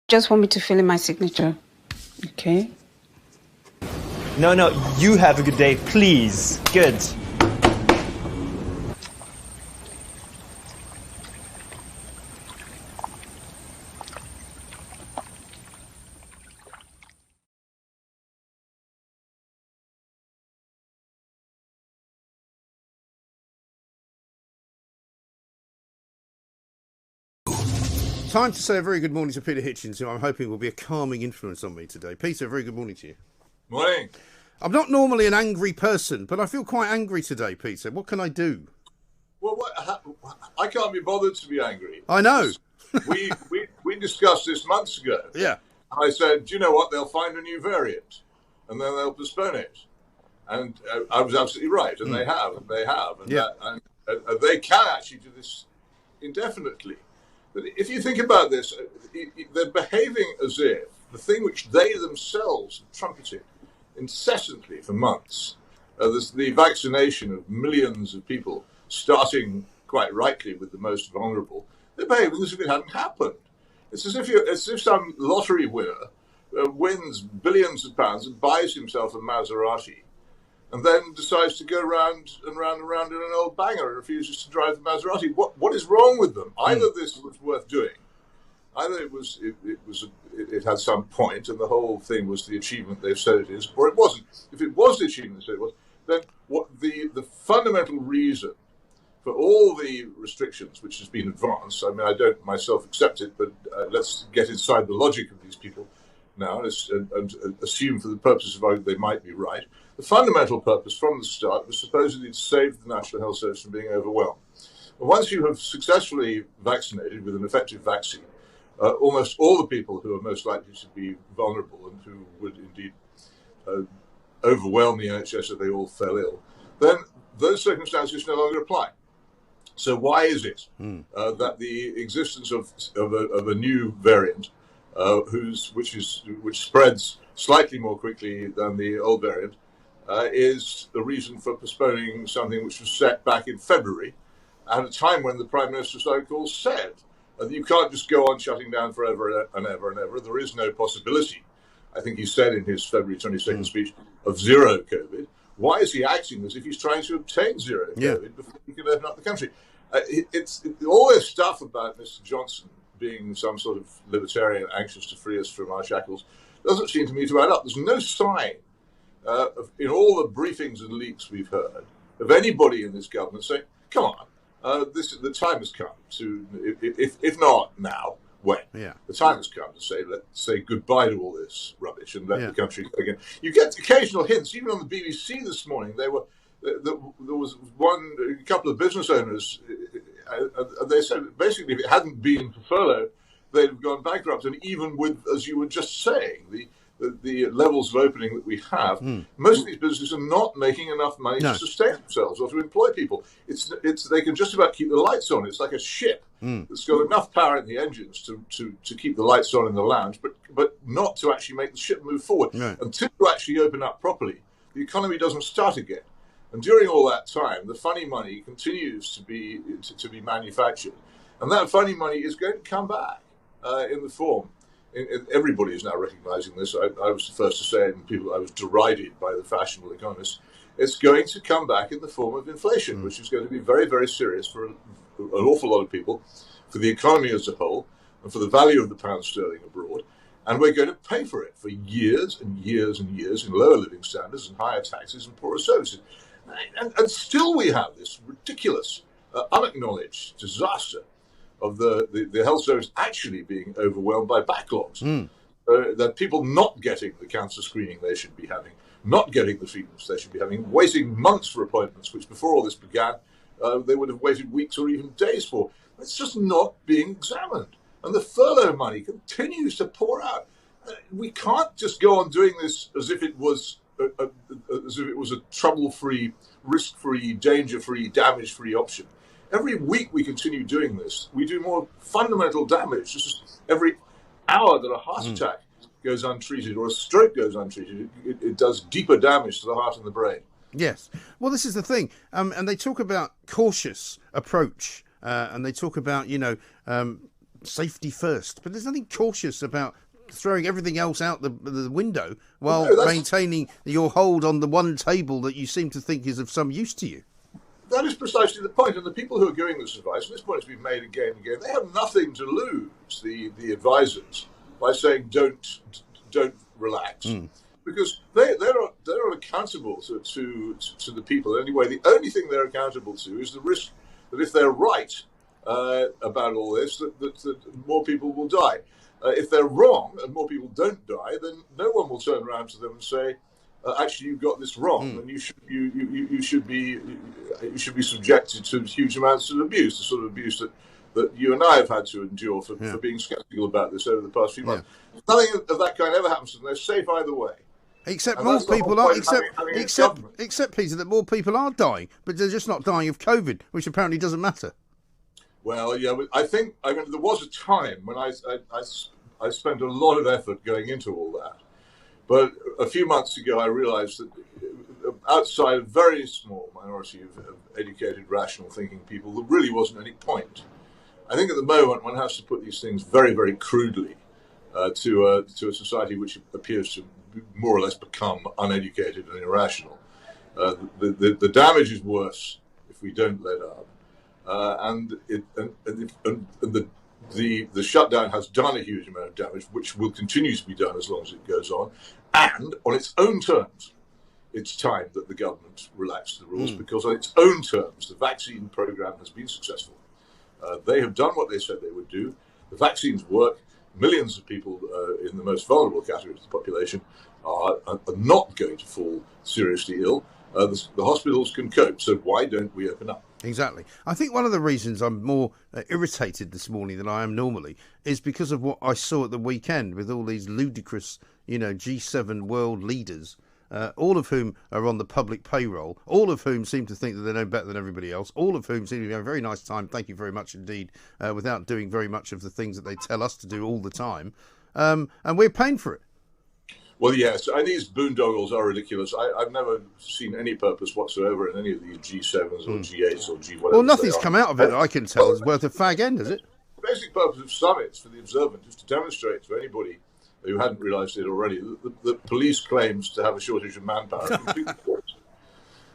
Just want me to fill in my signature. Okay. No, you have a good day, please. Good. Time to say a very good morning to Peter Hitchens, who I'm hoping will be a calming influence on me today. Peter, very good morning to you. Morning. I'm not normally an angry person, but I feel quite angry today, Peter. What can I do? Well, I can't be bothered to be angry. I know. we discussed this months ago. Yeah. I said, do you know what? They'll find a new variant, and then they'll postpone it. And I was absolutely right, and they have, and Yeah. They can actually do this indefinitely. But if you think about this, they're behaving as if the thing which they themselves have trumpeted incessantly for months, the vaccination of millions of people, starting quite rightly with the most vulnerable, they're behaving as if it hadn't happened. It's as if some lottery winner wins billions of pounds and buys himself a Maserati, and then decides to go round and round and round in an old banger and refuses to drive the Maserati. What is wrong with them? Either this was worth doing, either it had some point and the whole thing was the achievement they've said it is, or it wasn't. If it was the achievement they said it was, then what the fundamental reason for all the restrictions which has been advanced, I mean, I don't myself accept it, but let's get inside the logic of these people now and assume for the purpose of argument they might be right. The fundamental purpose from the start was supposedly to save the National Health Service from being overwhelmed. But once you have successfully vaccinated with an effective vaccine, almost all the people who are most likely to be vulnerable and who would indeed overwhelm the NHS if they all fell ill, then those circumstances no longer apply. So why is it that the existence of a new variant, which spreads slightly more quickly than the old variant, is the reason for postponing something which was set back in February, at a time when the Prime Minister so-called said that you can't just go on shutting down forever and ever and ever. There is no possibility, I think he said in his February 22nd speech, of zero COVID. Why is he acting as if he's trying to obtain zero COVID before he can open up the country? All this stuff about Mr. Johnson being some sort of libertarian anxious to free us from our shackles doesn't seem to me to add up. There's no sign in all the briefings and leaks we've heard of anybody in this government saying, come on, the time has come to, if not now, when? Yeah. The time has come to let's say goodbye to all this rubbish and let the country go again. You get occasional hints, even on the BBC this morning. There was a couple of business owners, they said basically if it hadn't been for furlough, they'd have gone bankrupt. And even with, as you were just saying, the levels of opening that we have, most of these businesses are not making enough money to sustain themselves or to employ people. They can just about keep the lights on. It's like a ship that's got enough power in the engines to keep the lights on in the lounge, but not to actually make the ship move forward. Until you actually open up properly, the economy doesn't start again. And during all that time, the funny money continues to be manufactured, and that funny money is going to come back in the form. Everybody is now recognizing this. I was the first to say it, and I was derided by the fashionable economists. It's going to come back in the form of inflation, which is going to be very, very serious for an awful lot of people, for the economy as a whole, and for the value of the pound sterling abroad. And we're going to pay for it for years and years and years in lower living standards and higher taxes and poorer services. And still we have this ridiculous, unacknowledged disaster of the health service actually being overwhelmed by backlogs. That people not getting the cancer screening they should be having, not getting the treatments they should be having, waiting months for appointments, which before all this began, they would have waited weeks or even days for. It's just not being examined. And the furlough money continues to pour out. We can't just go on doing this as if it was a trouble-free, risk-free, danger-free, damage-free option. Every week we continue doing this, we do more fundamental damage. Just every hour that a heart attack goes untreated or a stroke goes untreated, it does deeper damage to the heart and the brain. Yes. Well, this is the thing. And they talk about cautious approach. And they talk about, safety first, but there's nothing cautious about throwing everything else out the window while maintaining your hold on the one table that you seem to think is of some use to you. That is precisely the point, and the people who are giving this advice, and this point has been made again and again, they have nothing to lose, the advisors, by saying don't relax, because they're not accountable to the people anyway. The only thing they're accountable to is the risk that if they're right about all this, that more people will die. If they're wrong and more people don't die, then no one will turn around to them and say, actually, you've got this wrong, and you should be subjected to huge amounts of abuse, the sort of abuse that you and I have had to endure for being sceptical about this over the past few months. Nothing of that kind ever happens to them. They're safe either way. Except more people are, except Peter, that more people are dying, but they're just not dying of COVID, which apparently doesn't matter. Well, yeah, but I mean, there was a time when I spent a lot of effort going into all that. But a few months ago, I realized that outside a very small minority of educated, rational thinking people, there really wasn't any point. I think at the moment one has to put these things very, very crudely to a society which appears to more or less become uneducated and irrational. The damage is worse if we don't let up. The shutdown has done a huge amount of damage, which will continue to be done as long as it goes on. And on its own terms, it's time that the government relax the rules, because on its own terms, the vaccine program has been successful. They have done what they said they would do. The vaccines work. Millions of people in the most vulnerable categories of the population are not going to fall seriously ill. The hospitals can cope, so why don't we open up? Exactly. I think one of the reasons I'm more irritated this morning than I am normally is because of what I saw at the weekend with all these ludicrous, G7 world leaders, all of whom are on the public payroll, all of whom seem to think that they know better than everybody else, all of whom seem to be having a very nice time, thank you very much indeed, without doing very much of the things that they tell us to do all the time. And we're paying for it. Well, yes, and these boondoggles are ridiculous. I've never seen any purpose whatsoever in any of these G7s or G8s or G whatever. Well, nothing's come out of it that I can tell is worth a fag end, is it? The basic purpose of summits for the observant is to demonstrate to anybody who hadn't realised it already that the police claims to have a shortage of manpower.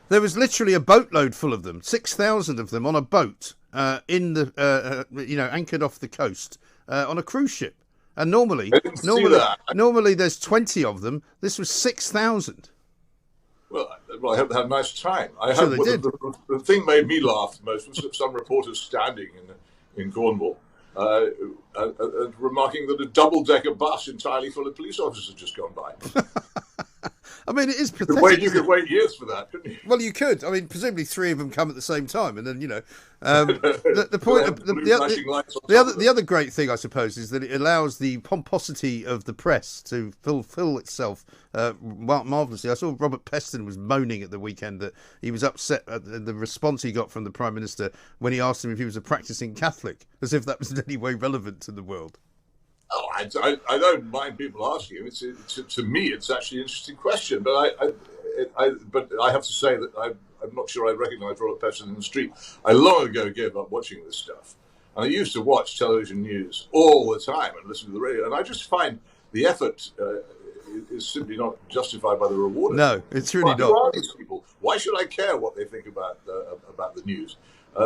There was literally a boatload full of them, 6,000 of them on a boat in the anchored off the coast on a cruise ship. And normally there's 20 of them. This was 6,000. Well, I hope they had a nice time. They did. The thing made me laugh the most was some reporters standing in Cornwall remarking that a double-decker bus entirely full of police officers had just gone by. I mean, it is pathetic. You could wait years for that, couldn't you? Well, you could. I mean, presumably three of them come at the same time, and then the point. The other great thing, I suppose, is that it allows the pomposity of the press to fulfil itself marvelously. I saw Robert Peston was moaning at the weekend that he was upset at the response he got from the Prime Minister when he asked him if he was a practicing Catholic, as if that was in any way relevant to the world. Oh, I don't mind people asking him. To me, it's actually an interesting question. But I have to say that I'm not sure I recognise Robert Peston in the street. I long ago gave up watching this stuff. And I used to watch television news all the time and listen to the radio. And I just find the effort is simply not justified by the reward. No, it's really not. Who are these people? Why should I care what they think about the news?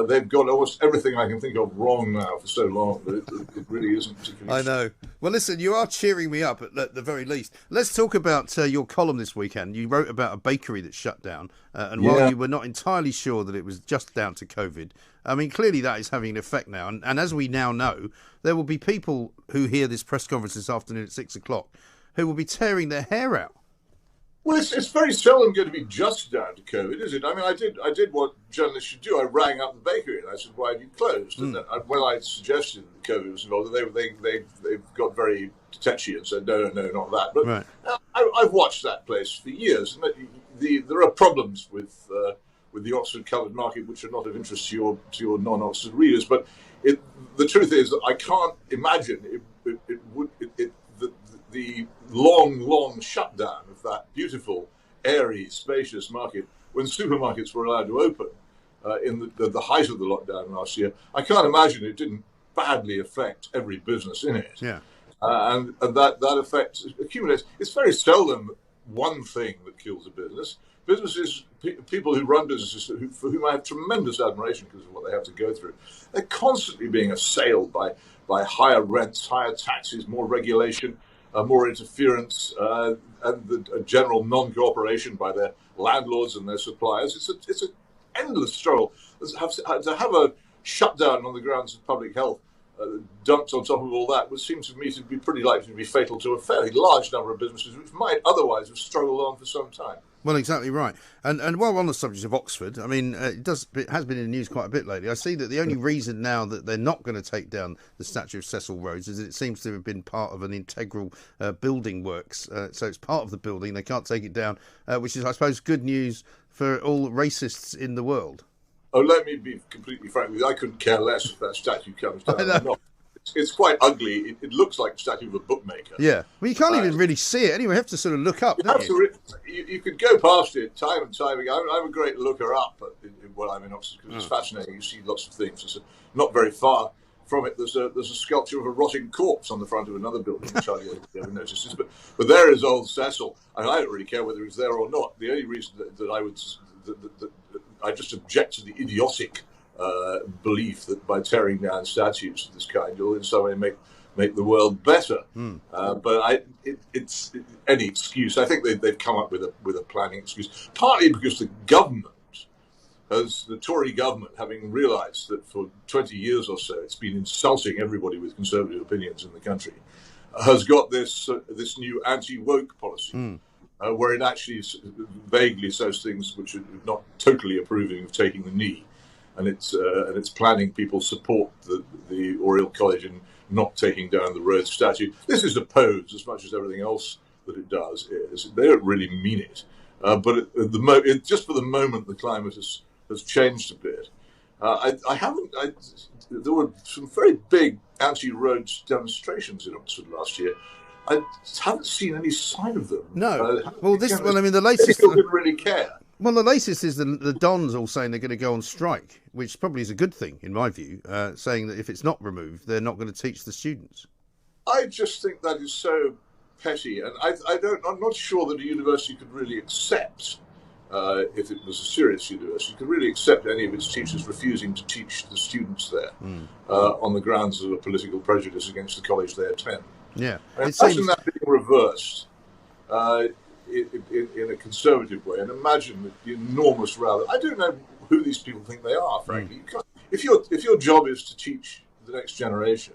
They've got almost everything I can think of wrong now for so long that it really isn't particularly... I know. Well, listen, you are cheering me up at the very least. Let's talk about your column this weekend. You wrote about a bakery that shut down, and while you were not entirely sure that it was just down to COVID, I mean, clearly that is having an effect now. And as we now know, there will be people who hear this press conference this afternoon at 6 o'clock who will be tearing their hair out. Well, it's very seldom going to be just down to COVID, is it? I mean, I did what journalists should do. I rang up the bakery and I said, "Why have you closed?" And when I suggested that COVID was involved, they got very touchy and said, "No, not that." But right. I've watched that place for years, and there are problems with the Oxford covered market which are not of interest to your non-Oxford readers. But the truth is that I can't imagine the long shutdown of that beautiful, airy, spacious market when supermarkets were allowed to open in the height of the lockdown last year. I can't imagine it didn't badly affect every business in it. Yeah. And that effect accumulates. It's very seldom one thing that kills a business. Businesses, people who run businesses, for whom I have tremendous admiration because of what they have to go through, they're constantly being assailed by higher rents, higher taxes, more regulation, more interference, and the general non-cooperation by their landlords and their suppliers. It's an endless struggle. To have a shutdown on the grounds of public health dumped on top of all that would seem to me to be pretty likely to be fatal to a fairly large number of businesses which might otherwise have struggled on for some time. Well, exactly right. And while we're on the subject of Oxford, I mean, it has been in the news quite a bit lately. I see that the only reason now that they're not going to take down the statue of Cecil Rhodes is that it seems to have been part of an integral building works. So it's part of the building. They can't take it down, which is, I suppose, good news for all racists in the world. Oh, let me be completely frank with you. I couldn't care less if that statue comes down. It's quite ugly. It looks like the statue of a bookmaker. Yeah. Well, you can't even really see it anyway. You have to sort of look up, don't you? You could go past it time and time again. I'm a great looker up when I'm in Oxford because it's fascinating. You see lots of things. It's not very far from it. There's a sculpture of a rotting corpse on the front of another building, which I never noticed. But there is old Cecil, and I don't really care whether he's there or not. The only reason that I would I just object to the idiotic belief that by tearing down statues of this kind, you'll in some way make the world better. But it's any excuse. I think they've come up with a planning excuse, partly because the government, the Tory government, having realised that for 20 years or so it's been insulting everybody with conservative opinions in the country, has got this new anti-woke policy. Where it actually vaguely says things which are not totally approving of taking the knee, and it's planning people support the Oriel College in not taking down the Rhodes statue. This is a pose as much as everything else that it does is. They don't really mean it, but just for the moment, the climate has changed a bit. There were some very big anti-Rhodes demonstrations in Oxford last year. I haven't seen any sign of them. No. The latest... People didn't really care. Well, the latest is the Dons all saying they're going to go on strike, which probably is a good thing, in my view, saying that if it's not removed, they're not going to teach the students. I just think that is so petty, and I'm not sure that a university could really accept, if it was a serious university, could really accept any of its teachers refusing to teach the students there on the grounds of a political prejudice against the college they attend. Yeah, imagine that being reversed in a conservative way, and imagine the enormous row. I don't know who these people think they are, frankly. If your job is to teach the next generation,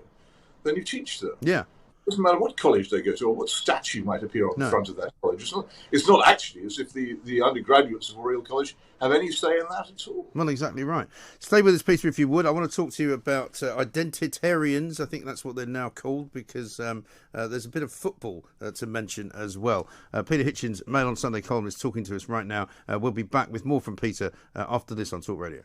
then you teach them. Yeah. It doesn't matter what college they go to or what statue might appear on the front of that college. It's not actually as if the undergraduates of Oriel College have any say in that at all. Well, exactly right. Stay with us, Peter, if you would. I want to talk to you about identitarians. I think that's what they're now called, because there's a bit of football to mention as well. Peter Hitchens, Mail on Sunday columnist, talking to us right now. We'll be back with more from Peter after this on TalkRadio.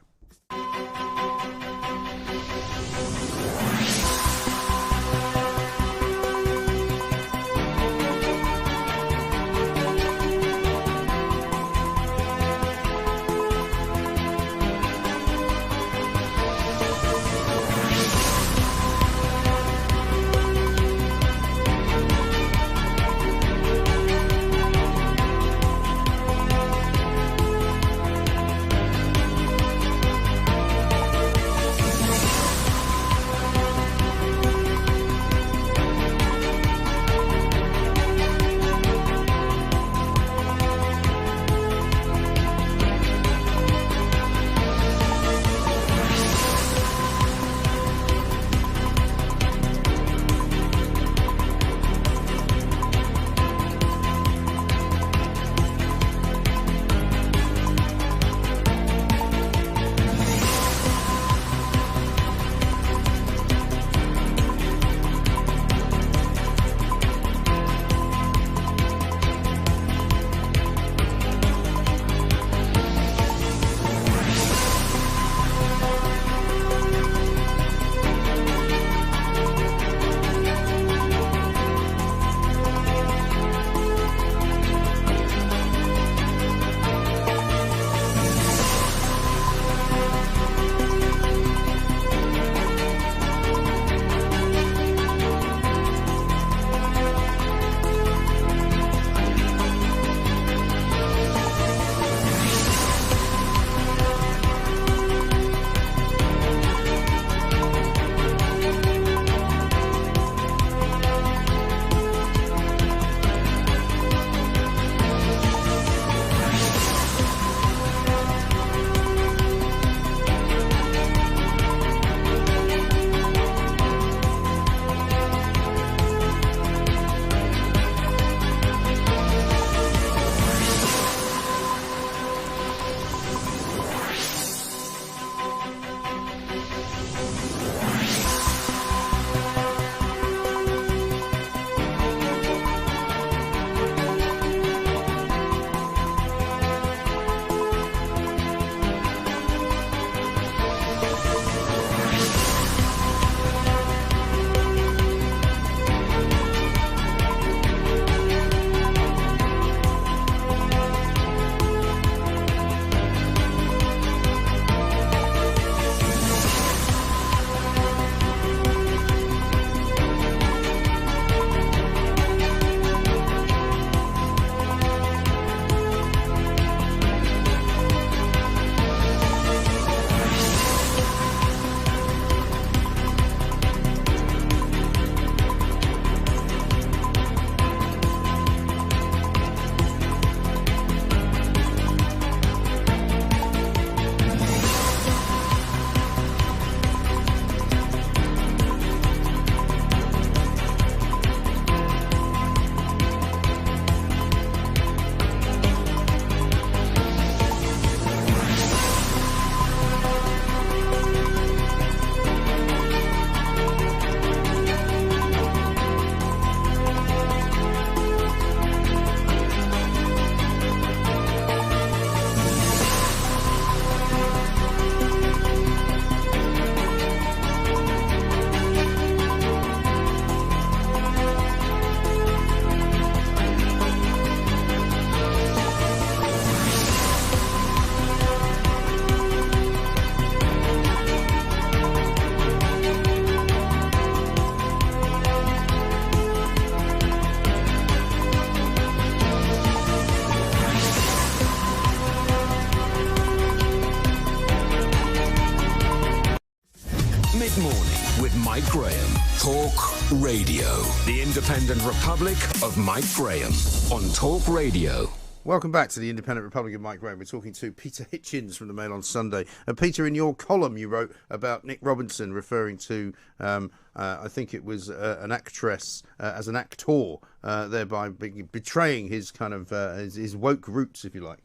Mike Graham. Talk Radio. The Independent Republic of Mike Graham on Talk Radio. Welcome back to the Independent Republic of Mike Graham. We're talking to Peter Hitchens from the Mail on Sunday. Peter, in your column you wrote about Nick Robinson referring to, I think it was an actress as an actor, thereby betraying his kind of his woke roots, if you like.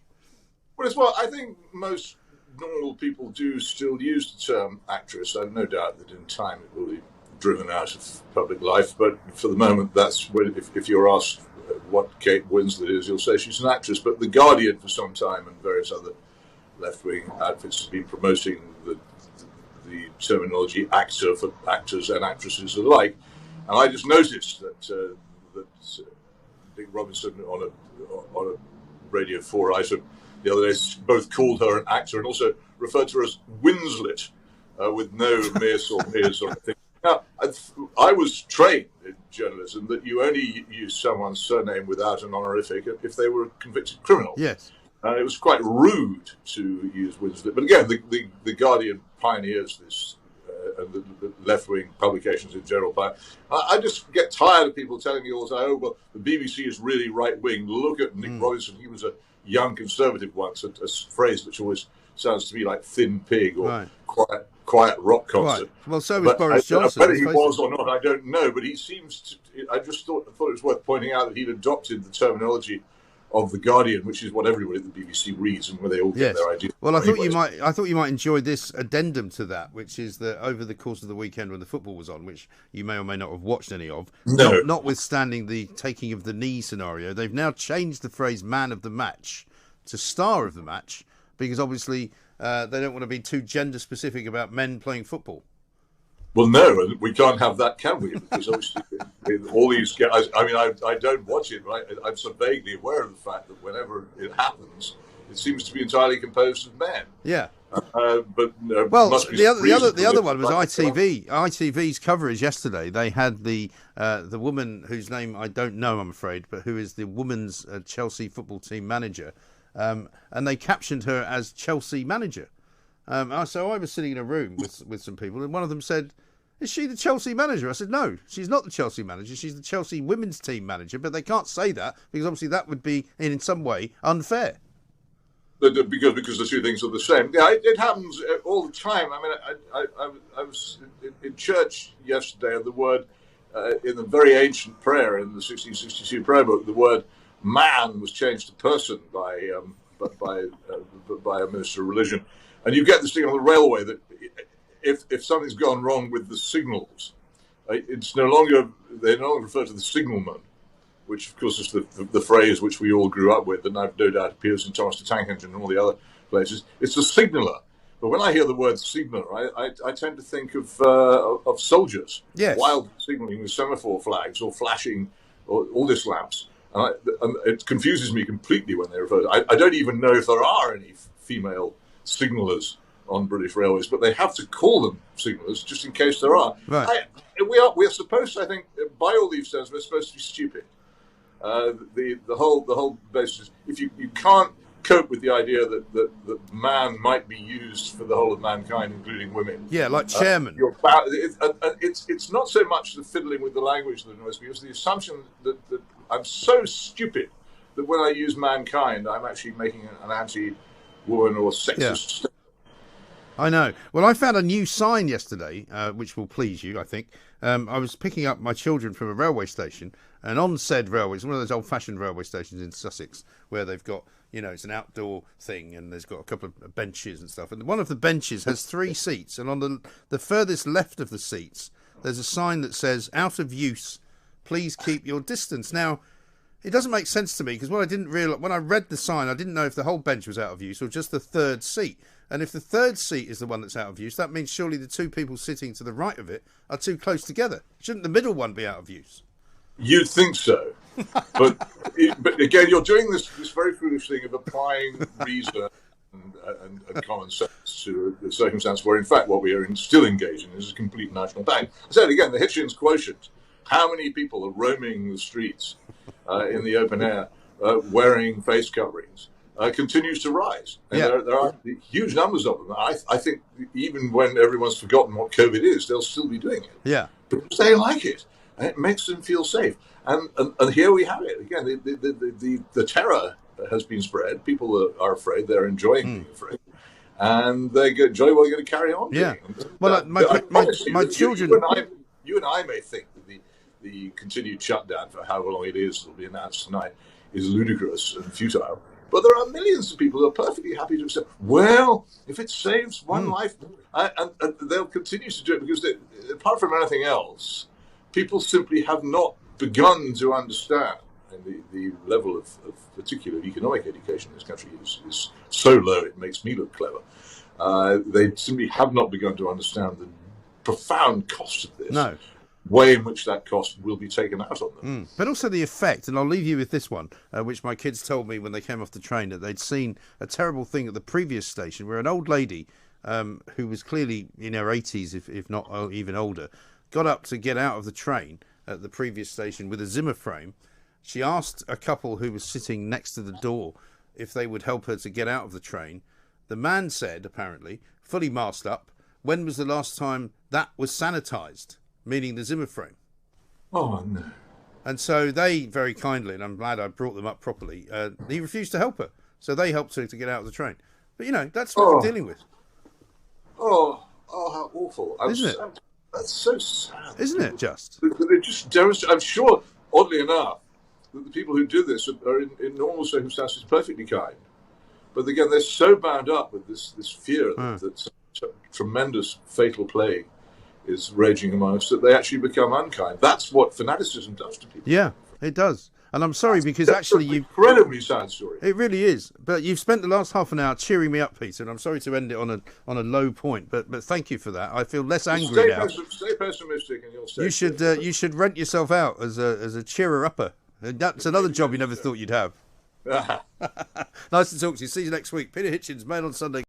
Well, I think most normal people do still use the term actress. I have no doubt that in time it will be driven out of public life, but for the moment, that's when, if you're asked what Kate Winslet is, you'll say she's an actress. But The Guardian for some time and various other left-wing outfits have been promoting the terminology actor for actors and actresses alike. And I just noticed that Nick Robinson on a Radio 4 item the other day both called her an actor and also referred to her as Winslet with no miss or ms or anything. Now, I was trained in journalism that you only use someone's surname without an honorific if they were a convicted criminal. Yes. It was quite rude to use Winslet. But again, the Guardian pioneers this, and the left-wing publications in general. I just get tired of people telling me all the time, oh, well, the BBC is really right-wing. Look at Nick Robinson. He was a young conservative once, a phrase which always sounds to me like thin pig or quiet rock concert. Right. Well, so was Boris Johnson. Whether he was or not, I don't know. But he seems to. I just thought it was worth pointing out that he'd adopted the terminology of the Guardian, which is what everybody at the BBC reads and where they all get their ideas. Well, I thought you might enjoy this addendum to that, which is that over the course of the weekend when the football was on, which you may or may not have watched any of, notwithstanding the taking of the knee scenario, they've now changed the phrase "man of the match" to "star of the match" because obviously they don't want to be too gender specific about men playing football. Well, no, we can't have that, can we? Because obviously, all these guys. I mean, I don't watch it, but I'm so vaguely aware of the fact that whenever it happens, it seems to be entirely composed of men. Yeah. But the other one was ITV. ITV's coverage yesterday. They had the woman whose name I don't know, I'm afraid, but who is the women's Chelsea football team manager, and they captioned her as Chelsea manager. So I was sitting in a room with some people, and one of them said, "Is she the Chelsea manager?" I said, "No, she's not the Chelsea manager. She's the Chelsea women's team manager." But they can't say that because obviously that would be in some way unfair. Because the two things are the same. Yeah, it happens all the time. I mean, I was in church yesterday, and the word in the very ancient prayer in the 1662 prayer book, the word "man" was changed to "person" by a minister of religion. And you get this thing on the railway that if something's gone wrong with the signals, it's they no longer refer to the signalman, which of course is the phrase which we all grew up with, and I've no doubt appears in Thomas the Tank Engine and all the other places. It's the signaller. But when I hear the word signaller, I tend to think of soldiers, wild signalling with semaphore flags or flashing or all this lamps. And it confuses me completely when they refer to I don't even know if there are any female signallers on British railways, but they have to call them signallers just in case there are. Right. We're supposed to, I think, by all these terms, we're supposed to be stupid. The whole basis is if you can't cope with the idea that man might be used for the whole of mankind, including women. Yeah, like chairman. It's not so much the fiddling with the language that annoys me, it's the assumption that I'm so stupid that when I use mankind, I'm actually making an anti-woman or sexist. Yeah. I know. Well, I found a new sign yesterday, which will please you, I think. I was picking up my children from a railway station, and on said railway, it's one of those old-fashioned railway stations in Sussex, where they've got, it's an outdoor thing, and there's got a couple of benches and stuff. And one of the benches has 3 seats, and on the furthest left of the seats, there's a sign that says, "Out of use, please keep your distance." Now, it doesn't make sense to me, because what I didn't realise, when I read the sign, I didn't know if the whole bench was out of use or just the third seat. And if the third seat is the one that's out of use, that means surely the 2 people sitting to the right of it are too close together. Shouldn't the middle one be out of use? You'd think so. But again, you're doing this very foolish thing of applying reason and common sense to the circumstance where, in fact, what we are still engaging in is a complete national panic. I said again, the Hitchens quotient. How many people are roaming the streets in the open air wearing face coverings? continues to rise. And Yeah. there are huge numbers of them. I think even when everyone's forgotten what COVID is, they'll still be doing it. Yeah. Because they like it. And it makes them feel safe. And here we have it. Again, the terror has been spread. People are afraid. They're enjoying being afraid. And they enjoy what they're going to carry on doing. Well, my children... You and I may think that the continued shutdown for however long it is, will be announced tonight, is ludicrous and futile. But there are millions of people who are perfectly happy to accept, well, if it saves one life, and they'll continue to do it because, apart from anything else, people simply have not begun to understand. And the level of particular economic education in this country is so low it makes me look clever. They simply have not begun to understand the profound cost of this. No. Way in which that cost will be taken out on them. But also the effect, and I'll leave you with this one, which my kids told me when they came off the train, that they'd seen a terrible thing at the previous station where an old lady who was clearly in her 80s, if not even older, got up to get out of the train at the previous station with a Zimmer frame. She asked a couple who was sitting next to the door if they would help her to get out of the train. The man said, apparently, fully masked up, when was the last time that was sanitised? Meaning the Zimmer frame. Oh, no. And so they, very kindly, and I'm glad I brought them up properly, he refused to help her. So they helped her to get out of the train. But, that's what we're dealing with. Oh, how awful. Isn't it? That's so sad. Isn't it, just? They just demonstrate. I'm sure, oddly enough, that the people who do this are in normal circumstances perfectly kind. But again, they're so bound up with this fear that such a tremendous fatal plague is raging among us that they actually become unkind. That's what fanaticism does to people. Yeah, it does. And I'm sorry because actually you've... incredibly sad story. It really is. But you've spent the last half an hour cheering me up, Peter, and I'm sorry to end it on a low point, but thank you for that. I feel less angry now. Stay pessimistic and you'll stay you should rent yourself out as a cheerer-upper. That's another job you never thought you'd have. Nice to talk to you. See you next week. Peter Hitchens, Mail on Sunday.